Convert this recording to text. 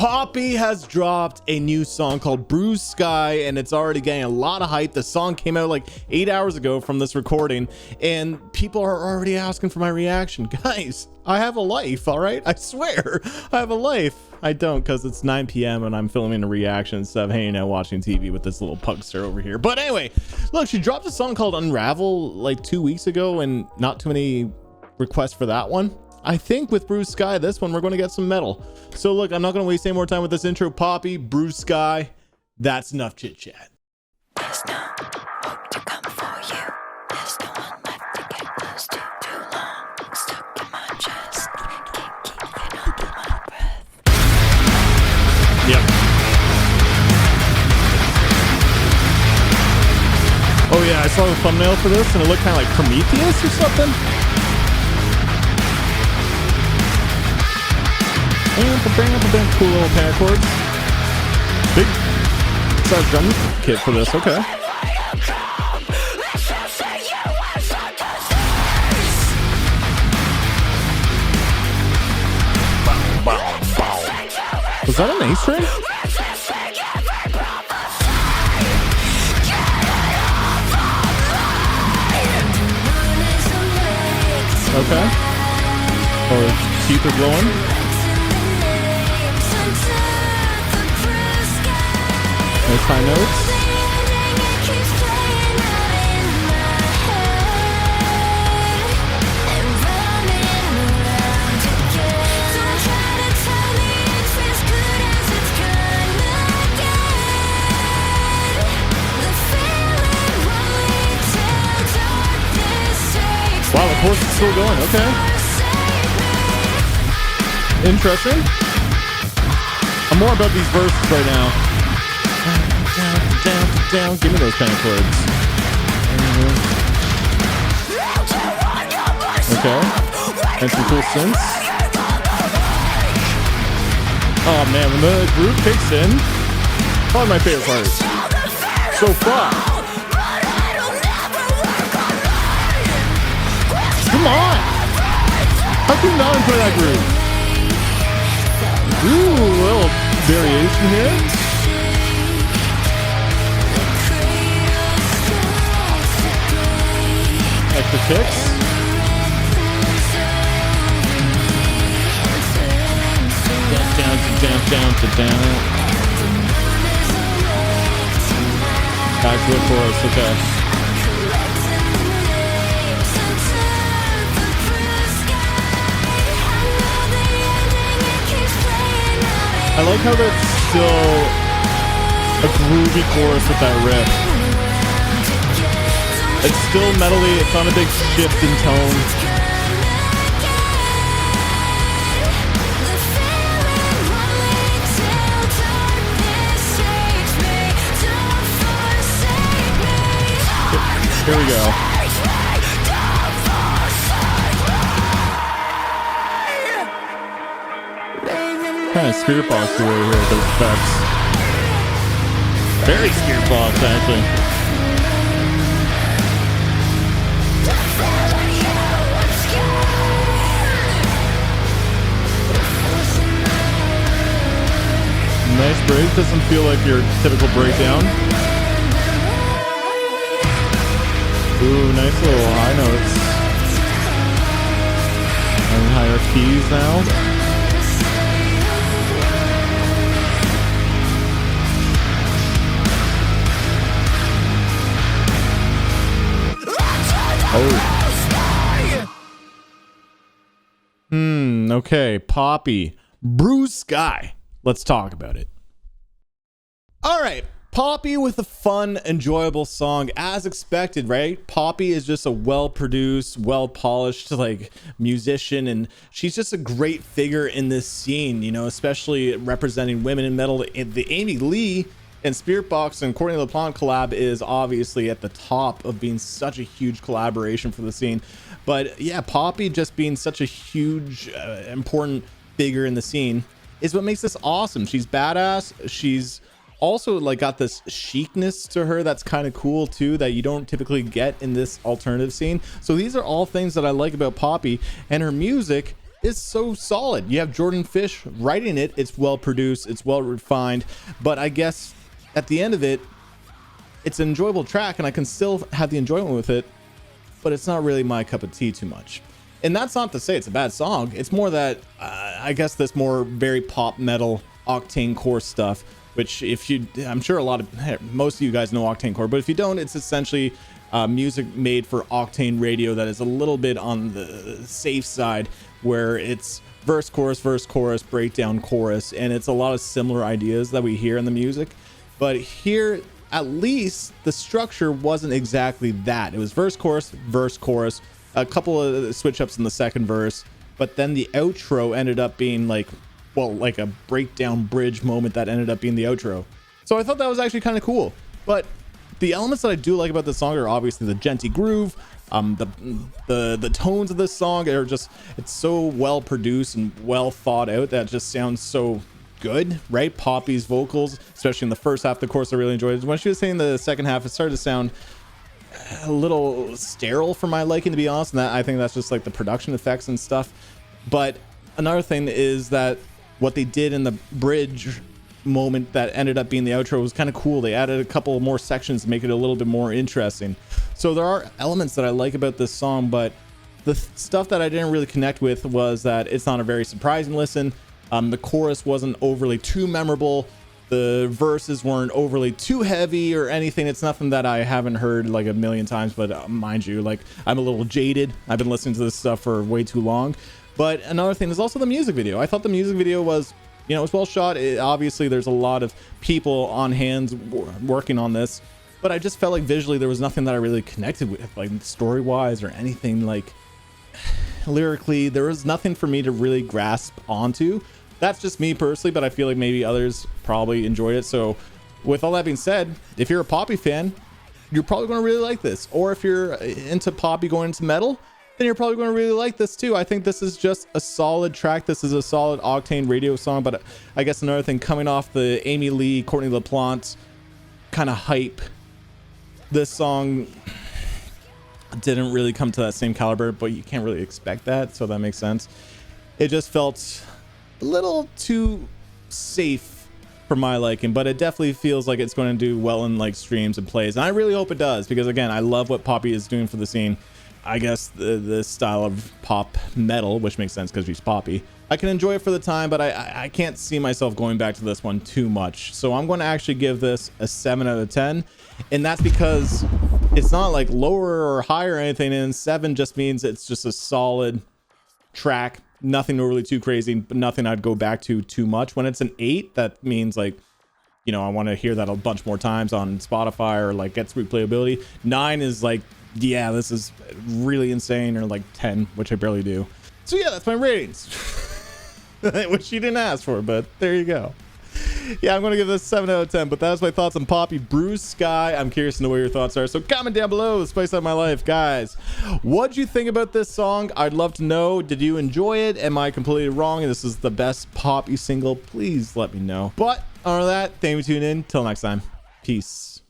Poppy has dropped a new song called Bruised Sky, and it's already getting a lot of hype. The song came out like 8 hours ago from this recording, and people are already asking for my reaction. Guys, I have a life, all right? I swear, I have a life. I don't, because it's 9 p.m. and I'm filming a reaction instead of hanging out watching TV with this little pugster over here. But anyway, look, she dropped a song called Unravel like 2 weeks ago, and not too many requests for that one. I think with Bruised Sky, this one, we're going to get some metal. So look, I'm not going to waste any more time with this intro. Poppy, Bruised Sky, that's enough chit chat. There's no hope to come for you. There's no one left to get close to too long. Stuck in my chest, can't keep it under my breath. Yep. Oh yeah, I saw the thumbnail for this and it looked kind of like Prometheus or something. Cool little panic chords. Big size drum kit for this. Okay. Was that an A string? Okay. Oh, teeth are glowing. Nice high notes. Wow, the chorus is still going. Okay. Interesting. I'm more about these verses right now. Down, give me those panic chords. Okay, and some cool synths. Oh man, when the groove kicks in, probably my favorite part. So far. Come on! How can you not enjoy that groove? Ooh, a little variation here. Extra kicks. Down. Back to the chorus, okay. I like how that's still a groovy chorus with that riff. It's still metally, it's not a big shift in tone. Here we go. Kind of spirit box over here with those effects. Very spirit box, actually. Nice break, doesn't feel like your typical breakdown. Ooh, nice little high notes. And higher keys now. Oh. Okay, Poppy. Bruised Sky. Let's talk about it. All right, Poppy with a fun, enjoyable song as expected, right? Poppy is just a well-produced, well-polished like musician, and she's just a great figure in this scene, you know, especially representing women in metal. The Amy Lee and Spiritbox and Courtney LaPlante collab is obviously at the top of being such a huge collaboration for the scene. But yeah, Poppy just being such a huge, important figure in the scene is what makes this awesome. She's badass. She's also like got this chicness to her that's kind of cool too, that you don't typically get in this alternative scene. So these are all things that I like about Poppy, and her music is so solid. You have Jordan Fish writing it. It's well produced, it's well refined, but I guess at the end of it, it's an enjoyable track and I can still have the enjoyment with it, but it's not really my cup of tea too much. And that's not to say it's a bad song. It's more that I guess this more very pop metal octane core stuff, which I'm sure most of you guys know octane core, but if you don't, it's essentially music made for octane radio that is a little bit on the safe side, where it's verse, chorus, breakdown, chorus, and it's a lot of similar ideas that we hear in the music. But here, at least the structure wasn't exactly that. It was verse, chorus, a couple of switch ups in the second verse, but then the outro ended up being like a breakdown bridge moment that ended up being the outro. So I thought that was actually kind of cool. But the elements that I do like about this song are obviously the genty groove, the tones of this song are just, it's so well produced and well thought out that it just sounds so good, right? Poppy's vocals, especially in the first half of the course, I really enjoyed it. When she was saying the second half, it started to sound a little sterile for my liking, to be honest, and that I think that's just like the production effects and stuff. But another thing is that what they did in the bridge moment that ended up being the outro was kind of cool. They added a couple more sections to make it a little bit more interesting. So there are elements that I like about this song, but the stuff that I didn't really connect with was that it's not a very surprising listen. The chorus wasn't overly too memorable. The verses weren't overly too heavy or anything. It's nothing that I haven't heard like a million times, but mind you, like, I'm a little jaded. I've been listening to this stuff for way too long. But another thing is also the music video. I thought the music video was, it was well shot. Obviously, there's a lot of people on hands working on this, but I just felt like visually there was nothing that I really connected with, like story-wise or anything. Like lyrically, there was nothing for me to really grasp onto. That's just me personally, but I feel like maybe others probably enjoyed it. So with all that being said, if you're a Poppy fan, you're probably going to really like this. Or if you're into Poppy going into metal, then you're probably going to really like this too. I think this is just a solid track. This is a solid octane radio song. But I guess another thing, coming off the Amy Lee, Courtney LaPlante kind of hype, this song didn't really come to that same caliber, but you can't really expect that. So that makes sense. It just felt a little too safe for my liking, but it definitely feels like it's going to do well in like streams and plays. And I really hope it does, because again, I love what Poppy is doing for the scene. I guess the style of pop metal, which makes sense because she's Poppy. I can enjoy it for the time, but I can't see myself going back to this one too much. So I'm going to actually give this a 7 out of 10. And that's because it's not like lower or higher or anything. And 7 just means it's just a solid track. Nothing really too crazy, but nothing I'd go back to too much. When it's an 8, that means like, I want to hear that a bunch more times on Spotify or like gets replayability. 9 is like, yeah, this is really insane, or like 10, which I barely do. So yeah, that's my ratings, which you didn't ask for, but there you go. Yeah, I'm going to give this 7 out of 10, but that's my thoughts on Poppy, Bruised Sky. I'm curious to know what your thoughts are, so comment down below. Spice up my life, guys. What'd you think about this song? I'd love to know. Did you enjoy it? Am I completely wrong and this is the best Poppy single? Please let me know. But other than that, thank you for tuning in. Till next time, peace.